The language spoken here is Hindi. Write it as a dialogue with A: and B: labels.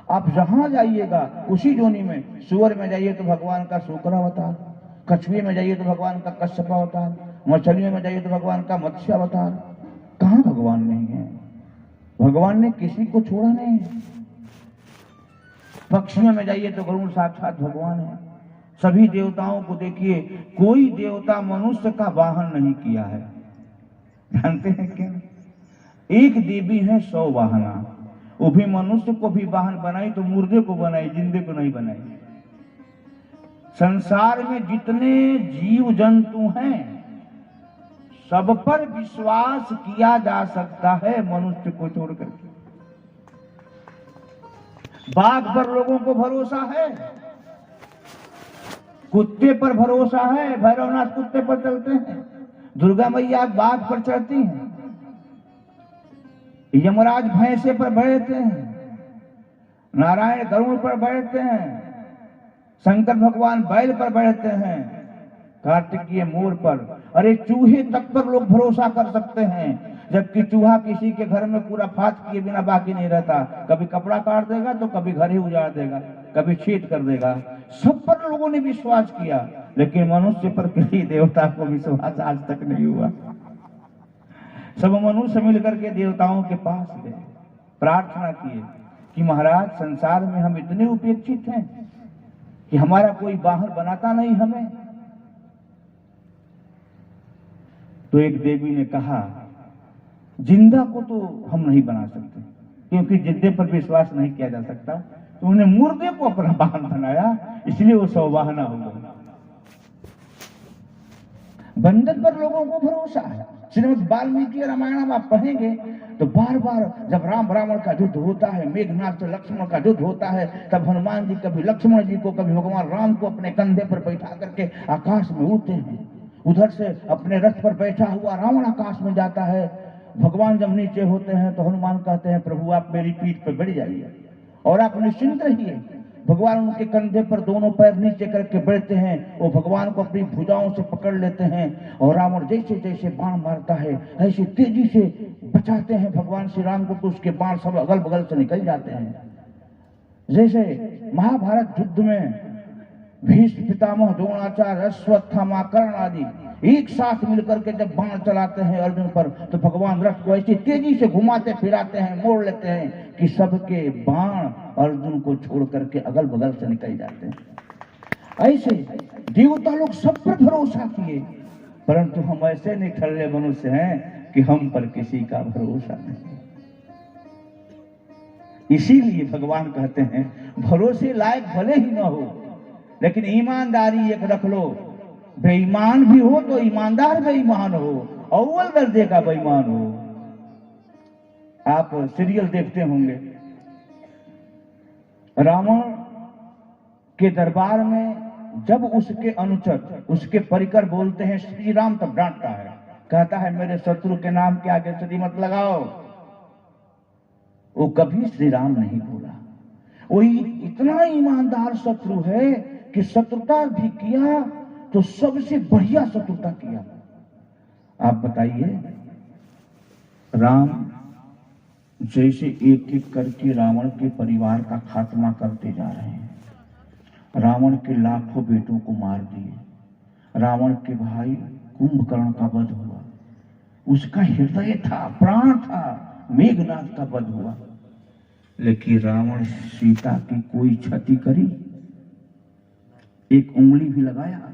A: आप जहां जाइएगा उसी जोनी में, सुअर में जाइए तो भगवान का शुक्र अवतार, कछुए में जाइए तो भगवान का कश्यप अवतार, मछलियों में जाइए तो भगवान का मत्स्य अवतार। कहां भगवान नहीं है? भगवान ने किसी को छोड़ा नहीं। पक्षियों में जाइए तो गरुड़ साक्षात भगवान है। सभी देवताओं को देखिए, कोई देवता मनुष्य का वाहन नहीं किया है। जानते हैं क्या? एक देवी है 100 वाहना। वो भी मनुष्य को भी वाहन बनाई तो मुर्दे को बनाई, जिंदे को नहीं बनाई। संसार में जितने जीव जंतु हैं सब पर विश्वास किया जा सकता है, मनुष्य को छोड़कर। बाघ पर लोगों को भरोसा है, कुत्ते पर भरोसा है, भैरवनाथ कुत्ते पर चलते हैं, दुर्गा मैया बाघ पर चढ़ती हैं, यमराज भैंसे पर बैठते हैं, नारायण गरुड़ पर बैठते हैं, शंकर भगवान बैल पर बैठते हैं, कार्तिकीय मोर पर। अरे चूहे तक पर लोग भरोसा कर सकते हैं, जबकि चूहा किसी के घर में पूरा फात किए बिना बाकी नहीं रहता। कभी कपड़ा काट देगा तो कभी घर ही उजाड़ देगा, कभी छीट कर देगा। सब पर लोगों ने विश्वास किया, लेकिन मनुष्य पर किसी देवता को विश्वास आज तक नहीं हुआ। सब मनुष्य मिलकर के देवताओं के पास गए, प्रार्थना किए कि महाराज संसार में हम इतने उपेक्षित हैं कि हमारा कोई वाहन बनाता नहीं हमें। तो एक देवी ने कहा, जिंदा को तो हम नहीं बना सकते क्योंकि जिंदे पर विश्वास नहीं किया जा सकता, तो उन्हें मुर्दे को अपना वाहन बनाया, इसलिए वो 100 वाहना हो गया। बंदर पर लोगों को भरोसा है। श्रीमद् वाल्मीकि रामायण आप पढ़ेंगे तो बार बार जब राम रावण का युद्ध होता है, मेघनाथ से लक्ष्मण का युद्ध होता है, तब हनुमान जी कभी लक्ष्मण जी को, कभी भगवान राम को अपने कंधे पर बैठा करके आकाश में उड़ते हैं। उधर से अपने रथ पर बैठा हुआ रावण आकाश में जाता है। भगवान जब नीचे होते हैं तो हनुमान कहते हैं, प्रभु आप मेरी पीठ पर बैठ जाइए और आप निश्चिंत रहिए। भगवान उनके कंधे पर दोनों पैर नीचे करके बैठते हैं, वो भगवान को अपनी भुजाओं से पकड़ लेते हैं और रावण जैसे जैसे बाण मारता है ऐसे तेजी से बचाते हैं भगवान श्री राम को, तो उसके बाण सब अगल बगल से निकल जाते हैं। जैसे महाभारत युद्ध में भीष्म पितामह द्रोणाचार्य अश्वत्थामा कर्ण आदि एक साथ मिलकर के जब बाण चलाते हैं अर्जुन पर, तो भगवान रथ को ऐसी तेजी से घुमाते फिराते हैं, मोड़ लेते हैं कि सबके बाण अर्जुन को छोड़ करके अगल बगल से निकल जाते हैं। ऐसे देवता लोग सब पर भरोसा किए, परंतु हम ऐसे निठल्ले मनुष्य हैं कि हम पर किसी का भरोसा नहीं। इसीलिए भगवान कहते हैं, भरोसे लायक भले ही ना हो लेकिन ईमानदारी एक रख लो। बेईमान भी हो तो ईमानदार बेईमान हो, अव्वल दर्जे का बेईमान हो। आप सीरियल देखते होंगे, रावण के दरबार में जब उसके अनुचर, उसके परिकर बोलते हैं श्री राम, तब डांटता है, कहता है मेरे शत्रु के नाम के आगे श्री मत लगाओ। वो कभी श्री राम नहीं बोला। वो इतना ईमानदार शत्रु है कि शत्रुता भी किया तो सबसे बढ़िया शत्रुता किया। आप बताइए, राम जैसे एक एक करके रावण के परिवार का खात्मा करते जा रहे हैं, रावण के लाखों बेटों को मार दिए, रावण के भाई कुंभकर्ण का वध हुआ, उसका हृदय था, प्राण था, मेघनाथ का वध हुआ, लेकिन रावण सीता की कोई क्षति करी? एक उंगली भी लगाया?